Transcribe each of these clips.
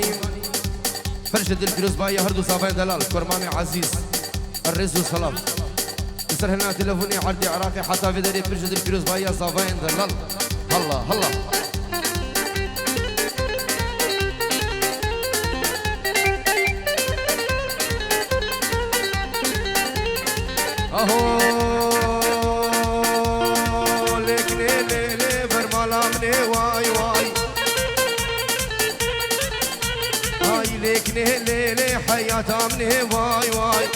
قرباني فرشد الفلوس بايا هردو صافين دلال قرباني عزيز الرز والسلام يسر هنا تلفوني عردي عراقي حتى في داري فرشد الفلوس بايا صافين دلال هلا هلا اهو لك لي برمالا مني واي واي هاي لك لي حياتا مني واي واي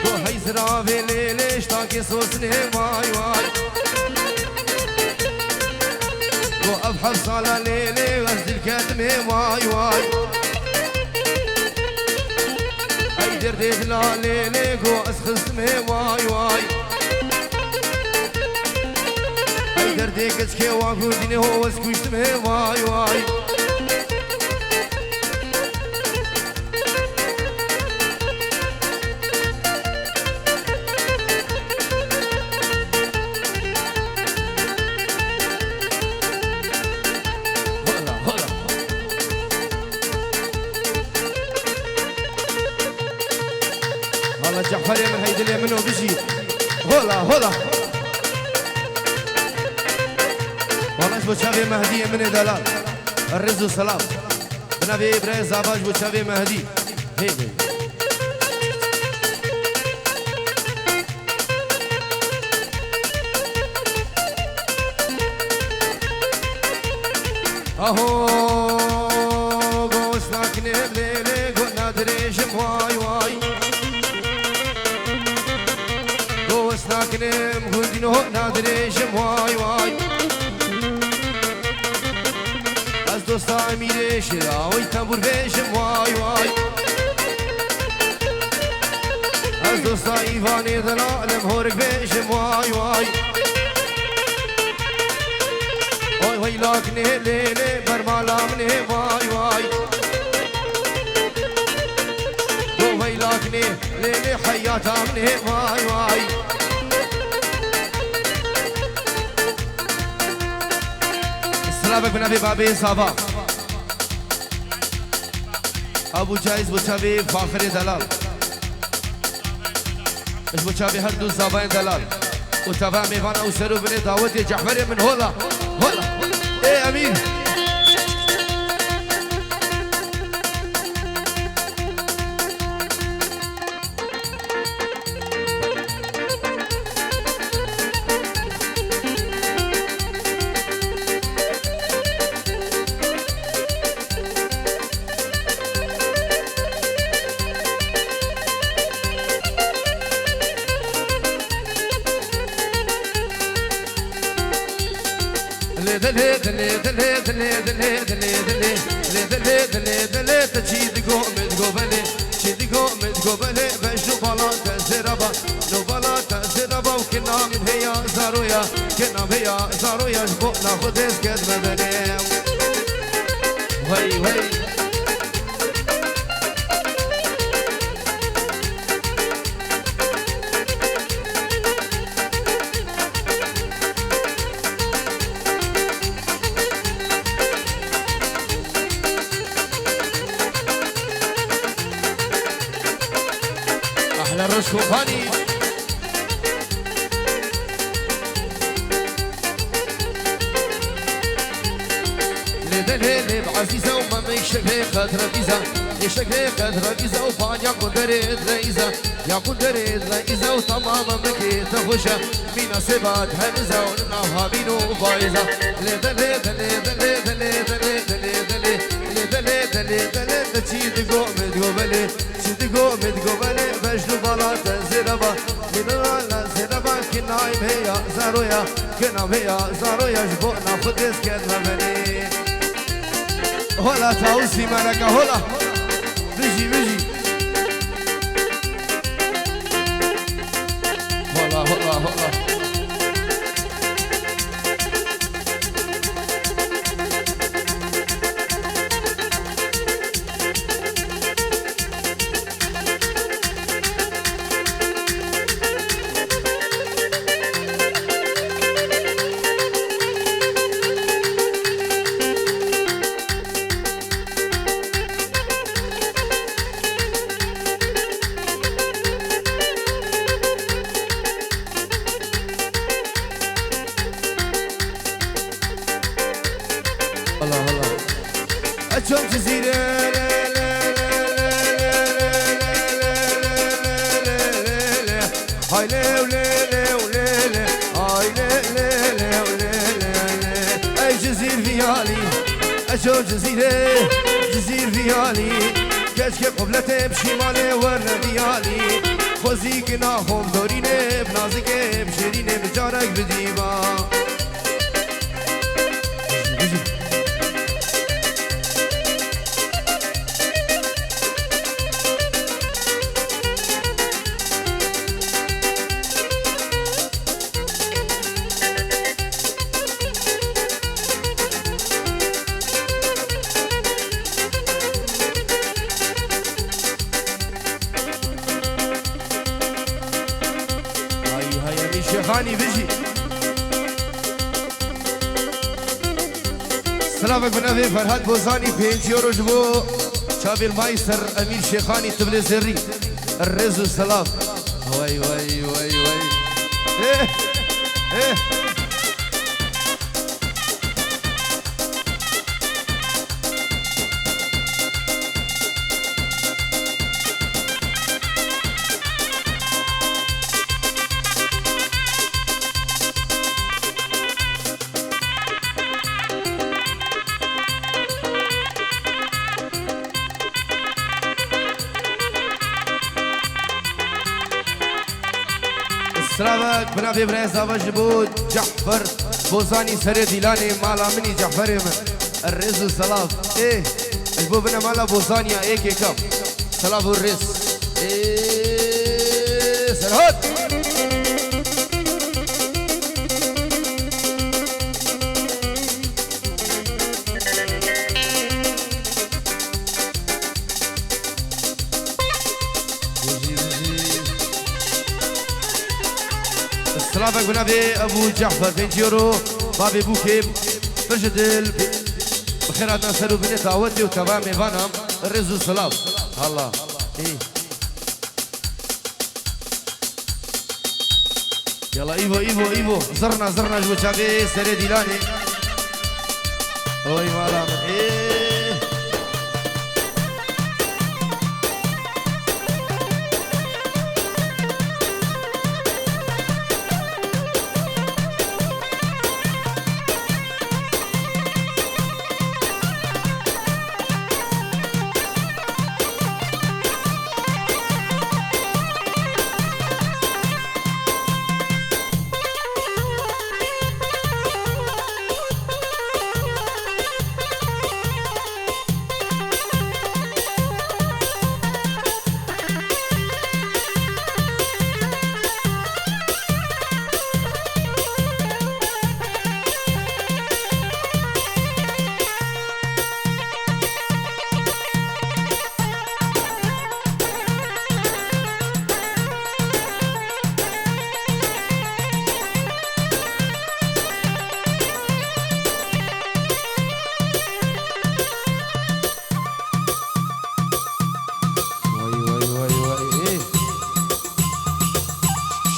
دو هاي زرافي لي اشتاكي سوسني واي واي دو ابحث صالة لي غزل كاتمي واي واي درديت لا ليلي قو اسخصمي واي واي اي درديك اسكي واقو ديني هو اسكوشتمي واي واي جعفر من هيد اليمن وبيجي هولا هولا والله بو شافي مهدي من دلال الرز والسلام بنبي ابراهيم زاباج بو شافي مهدي هيدي اهو غوسناك نبليلي قلنا دريشم واي واي ساكنم هدينو نادريشم واي واي از دوستا میرش آوی تنبور بشم واي واي از دوستا ایوانی دلالم هورک بشم واي واي وای وای لاکنه لیله برمالامنه واي واي دو وای لاکنه لیله حیاتامنه واي واي سلامك بنبي بابي صافا ابو جايز بوشابي فاخري دلال اش بوشابي هردو صافين دلال وتفا ميفانا وسرو بني داوتي جعفري من هولا هولا ايه امين كنا بيا زارويا جبونا خدس قد مدنيم وي وي احلى الرشق وفاني ليلي بعزيزة وما يشكي قدر بيزا يشكي قدر بيزا وفان يكون دريد ليزا يكون دريد ليزا وتماما مكي تخشى مينا سبات همزة وننافها بينو فايزة ليلي تشيدقو متقبلي تشيدقو متقبلي بجلو بلا تنزربا لنا زربا كنايم هي زارويا كنايم هي زارويا جبونا خدس كلمة بني هلا تاوسي مالك هلا بيجي بيجي هلا هلا هلا الله الله أجمل جزيرة هاي ليو ليو ليلة هاي ليو ليلة أي جزير فيالي أجمل جزيرة جزير فيالي كشك قبلته بشمالي ورنا فيالي خوزيك ناخم دورينه بنازك بشرينه بجارك بديبا شيخاني بيجي سلامك بنافي فرهاد بوزاني 5 يورو جبو شابي المايستر امير شيخاني تبلي زري الرزو سلام وي وي وي وي ايه ايه سلامك بنافي بريزا وجبود جعفر بوزاني سري ديلاني مالا مني جعفر الرز والسلام ايه اجبو بنا مالا بوزانيا ايه كيكا سلام والرز ايه سلام سلامك بنابي ابو جعفر 5 يورو بابي بوكيب فرجدل بخيرات نسلو بني دعوتي وتمام فانهم الرز والسلام الله ايه يلا ايفو ايفو ايفو زرنا جو شابي سري ديلاني اوي مالا ايه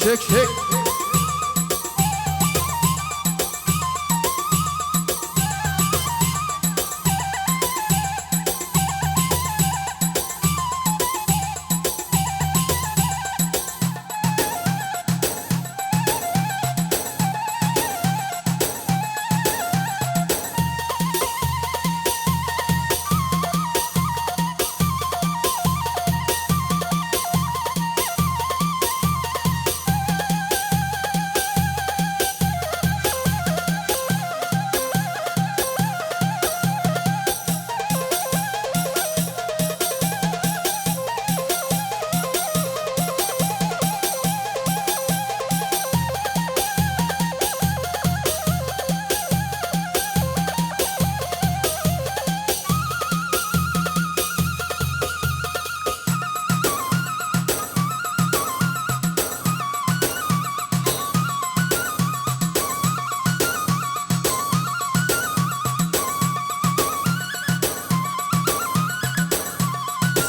شيك شيك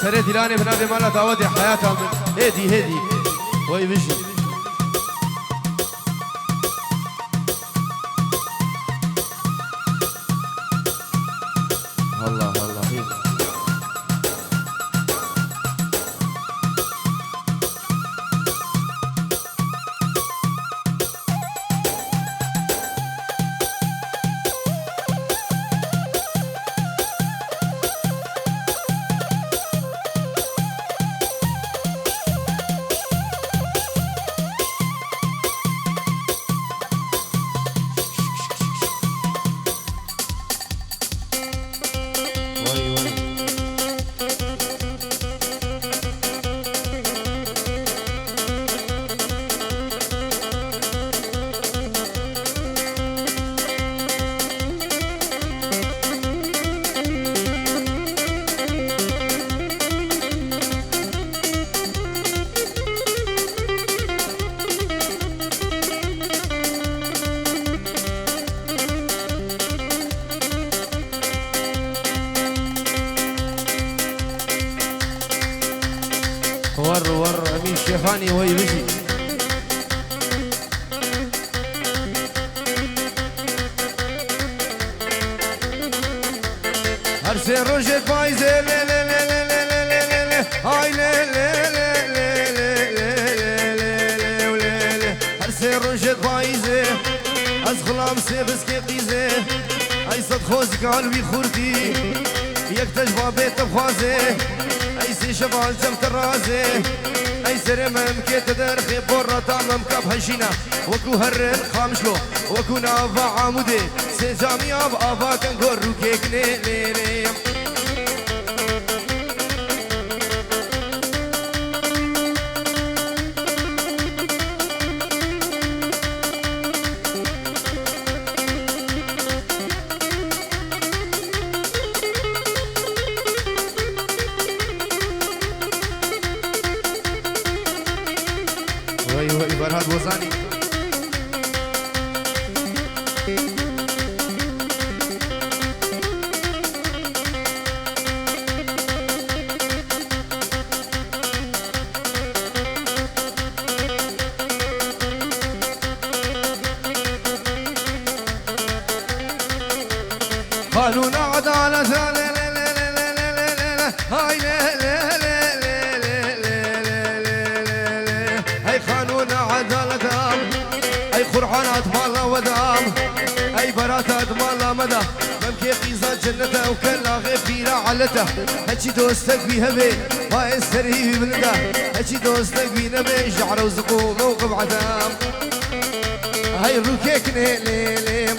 سري ديلاني بنادي مالا دعوتي حياتها من هدي وي بيجي شيخاني وهي بشي هرسي روجك بايزة لي لي لي لي لي لي لي لي هاي لي لي لي لي لي لي لي هرسي روجك بايزة از خلام سيبس كي قيزة اي صد خوزك قلبي خورتي يكتج بابيت بخوازي اي سي شبال جمت الرازي اي سر ممكن تدرخي برا تامم كاب هشينا وكو هرن خامشلو وكو نافا عمودي سي جاميا بابا كنقر روكيك نيلي فرهاد وزاني قانون عدالة لا لا لا لا لا لا لا هاي لا لا لا لا هاي قانون عدالة دام اي قرعانات مالا ودام اي براتات مالا مدى ممكن قيزة جنته وكلا غير علته هاتشي دوستك بيها بي هاي السري بلده هاتشي دوستك بينا بي شعر وزقوم وقب عدام هاي روكيك نيلي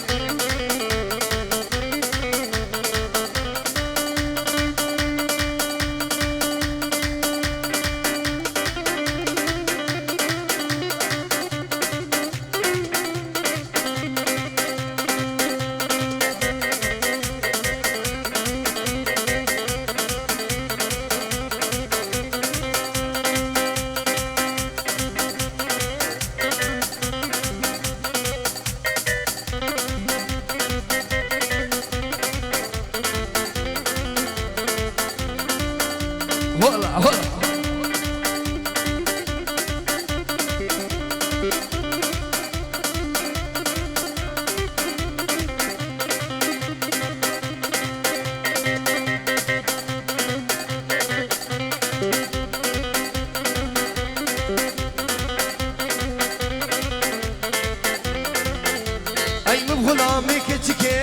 غلامي كتشكي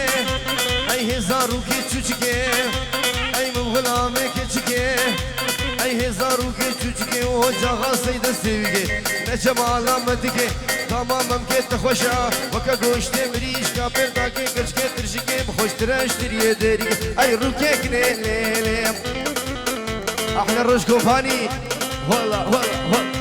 اي هزارو كتشكي اي من غلامي كتشكي اي هزارو كتشكي وجهها سيد السيوكي نجمالا مدكي تماما مكت خوشا وكا گوشت مريش كابر داكي كشكي ترشكي بخوش تراشتري داري اي روكيك ليلي احنا الرشكو فاني والله والله والله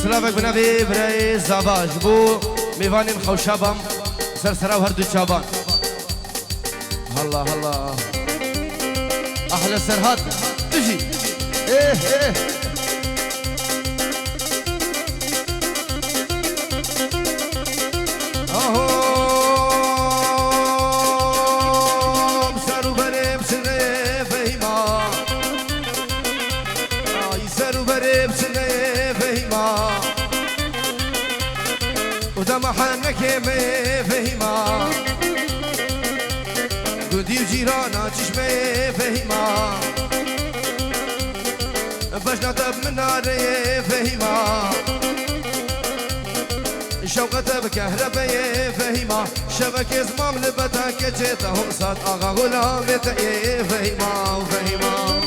سلافك بنابي براي زاباج بو ميفانين خوشابم سرسراو هردو شابان هلا هلا احلى سرهات تجي ايه ايه اهو سارو بريم سنه فهيما اي سارو بريم سنه فهيما ودم حنك فهيما قدي وجيرانا تشمي فهيما باش نطب من نار فهيما شوقته بكهرباء فهيما شبكة زمام لبتا كجيتهم صاد اغا غلامت فهيما وفهيما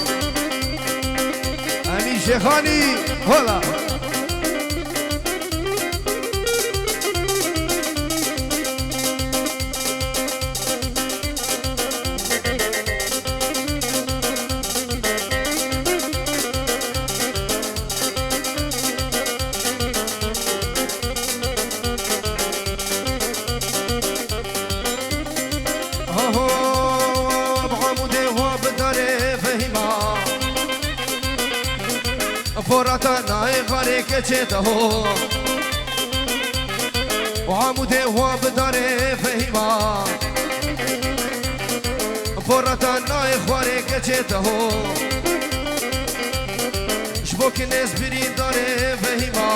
اني شيخاني هلا فورتا ناي غارك چته وعموده هو بداره فهيما فورتا ناي غارك چته شبوك ناس برين داره فهيما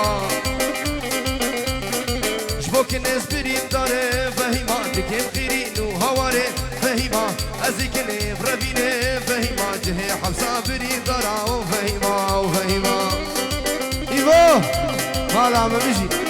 شبوك ناس برين داره فهيما دكين غيرين وهواره فهيما أزيكني بربيني فهيما جهي حبسا برين داره فهيما وفهيما إيوه مالا ما بيجي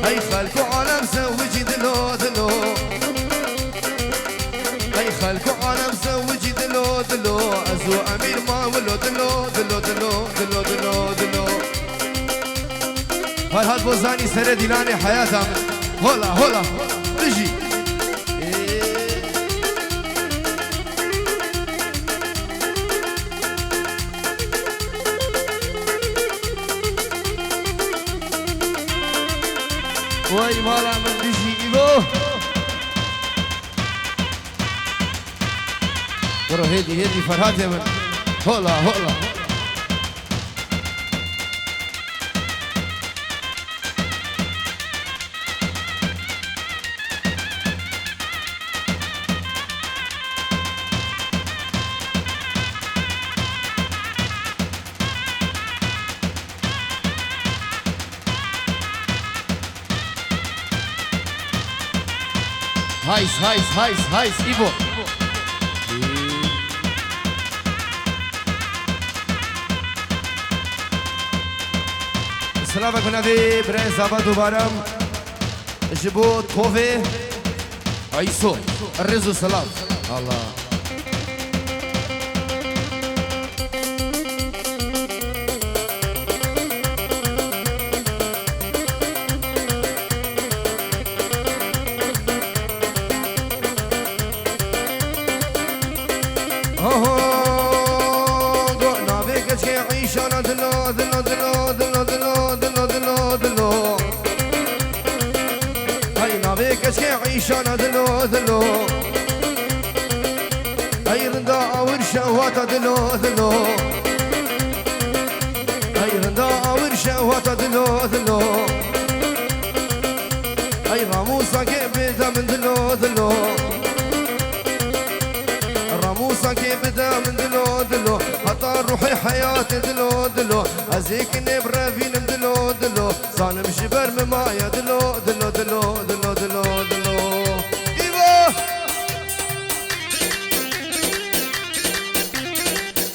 أي خلق عالم زوجي دلو دلو أي خلق عالم زوجي دلو دلو أزو أمير ما ولو دلو دلو دلو دلو دلو دلو فرهاد بوزاني سر ديلاني حياتها هولا هولا بيجي وای مالا من بيجي إيبو برو هدي فرهاد يا من هولا هولا هايس إيبو سلام کنابی برای زبان دوبارم جبو توفه عیسو رزو سلام الله عيشانا دلو دلو أي رندا أور شهواتا دلو دلو أي رندا أور شهواتا دلو دلو أي راموسا كبدا من دلو دلو راموسا كبدا من دلو دلو حتى روحي حياتي دلو دلو أزيك نبرا فين دلو دلو صانم شبر ممايا دلو دلو دلو دلو دلو دلو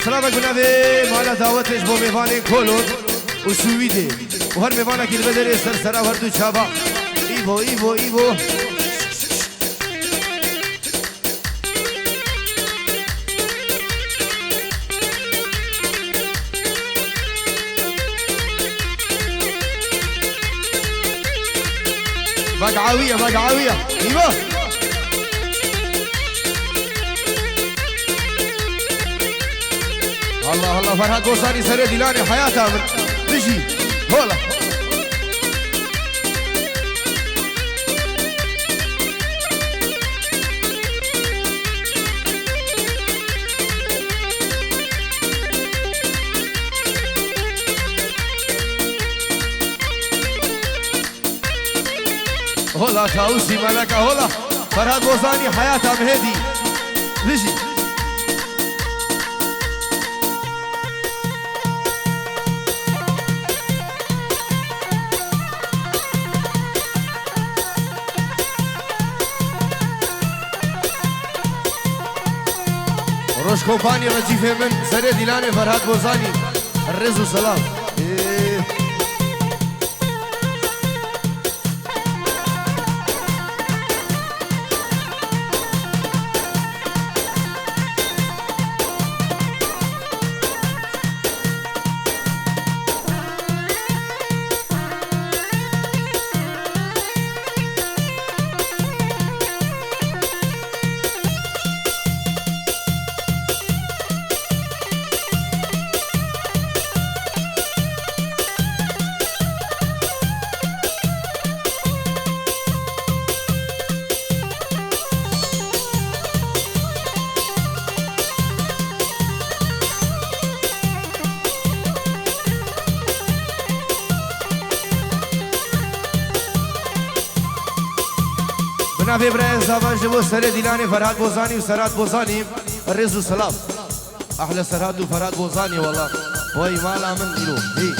سلامك بنابي مالا دعوتش بو ميواني كولون وسويدي وهر ميوانا كي البدري سرسرا وهردو شابا إيبو إيبو إيبو مقعاوية مقعاوية إيبو الله الله فرهاد بوساني سري ديلاني حياتها من بيجي هولا هولا كاوسي ملكة هولا فرهاد بوساني حياتها بهدي بيجي روش كومباني وظيفة من سري ديلاني فرهاد بوزاني الرز والسلام جناب ابراهيم زاوان جبو سر ديلاني فرهاد بوزاني وسرات بوزاني الرز والسلام احلى سرهاد وفرهاد بوزاني والله وي مالا من إلو هي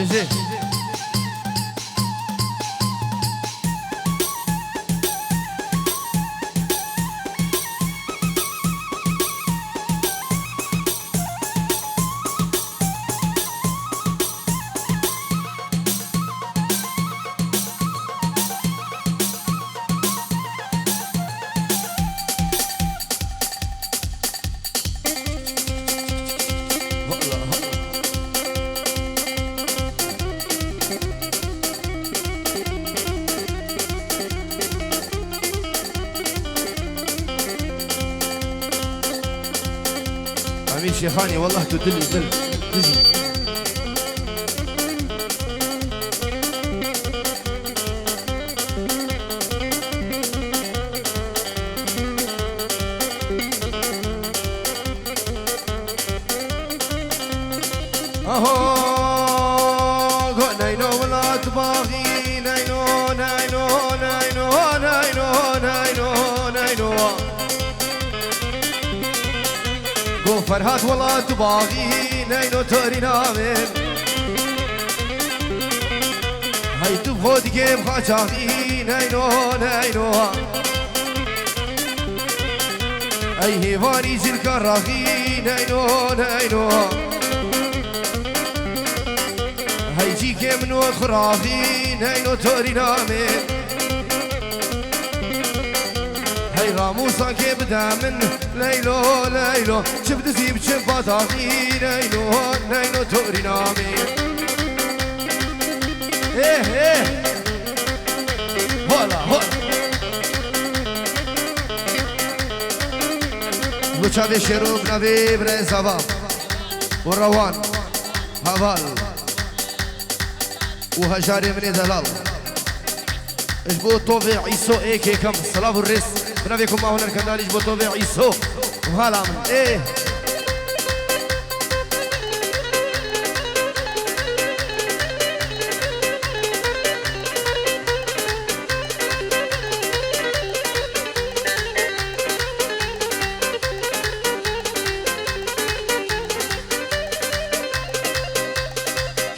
بيجي امين شيخاني والله تدل تجي اهو ناينو ولا تباغي ناينو ناينو ناينو ناينو ناينو ناينو قو فرهاد ولا تباغي ناينو توري نامن هاي تبغود كيف خاجاغي ناينو ناينو اي هيفاني جل كراغي ناينو ناينو هيجيك منو خرافي ناينو توري نامي هاي راموسا كي بدا من ليلو ليلو شفت زيب شفت اخي ناينو ناينو توري نامي ايه ايه هولا هولا وشافي شروب نبي برزابا والروان هبال وهجاري من دلال اجبو طوفي عيسو ايكي كم صلاة الرس بنبيكم ما هنا الكندال اجبو طوفي عيسو وهلا من ايه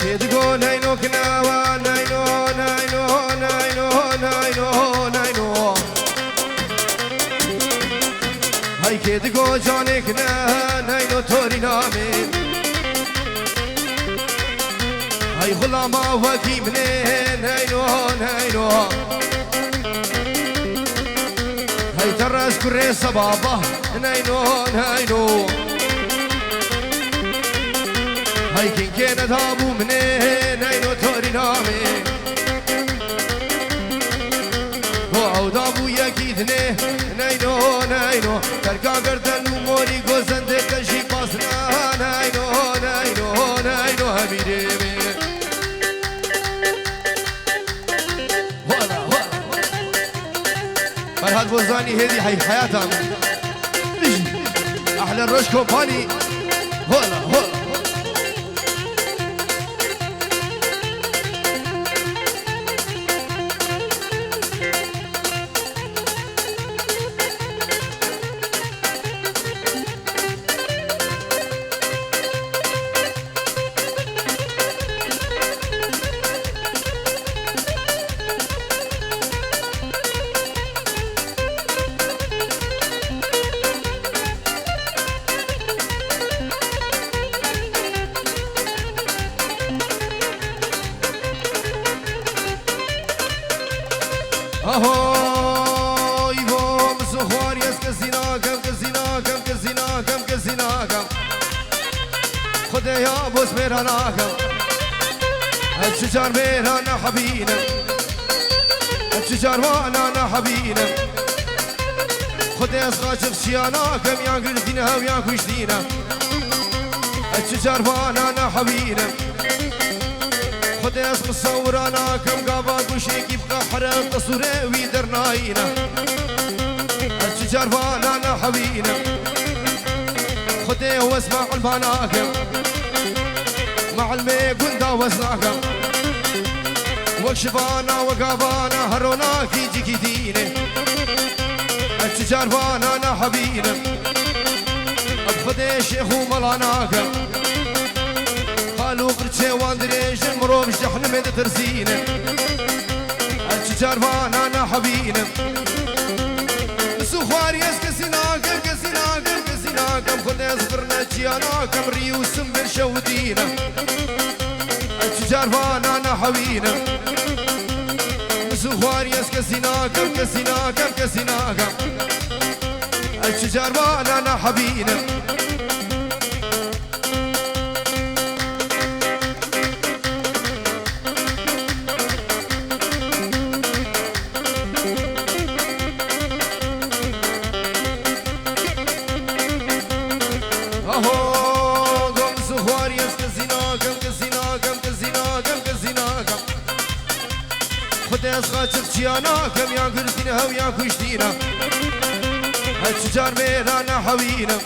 كيدقو ناينو كناوا ناينو ناينو ناينو ناينو ناينو هاي كيدقو جانك ناينو توري نامين هاي غلاما وكي منين ناينو ناينو هاي تراس كري صبابة ناينو ناينو هاي كين كينا دابو منين ناينو توري نامي هو عودابو يكيدني ناينو ناينو تركا قردن وموري قوزن دكشي باسنا ناينو ناينو ناينو هميري هلا هلا فرهاد بوزاني هذي حياتها على الرش كومباني هولا هولا اهوی بوم سخواریس کزیناکم کزیناکم کزیناکم کزیناکم خدایا بوس میراناکم الشجار میرانا حبینم الشجار وانا حبینم خدایا سخاشف شیاناکم یا گردینا و یا کشتینا الشجار وانا حبینم خدایا مصورانا كم قابا وشيكي بقى حرام تصوري ويدرناينا الشجار فانا حبينا خدايا واسمع الباناكم مع المي قندا وزناكم وكشفانا وقابانا هرونا كيجي كيديني الشجار فانا حبينا خدايا شيخ وملاناكم قالوا برتشي واندريش المروب جحن من ترزينا الشجار وانا حبينا سخوار يسكسيناكم كسيناكم كسيناكم خدي صبرنا جياناكم ريو سمبر شودينا الشجار وانا حبينا سخوار يسكسيناكم كسيناكم كسيناكم الشجار وانا حبينا جياناكم يا قردينا ويا كشتينا الشجار ميرانا حوينا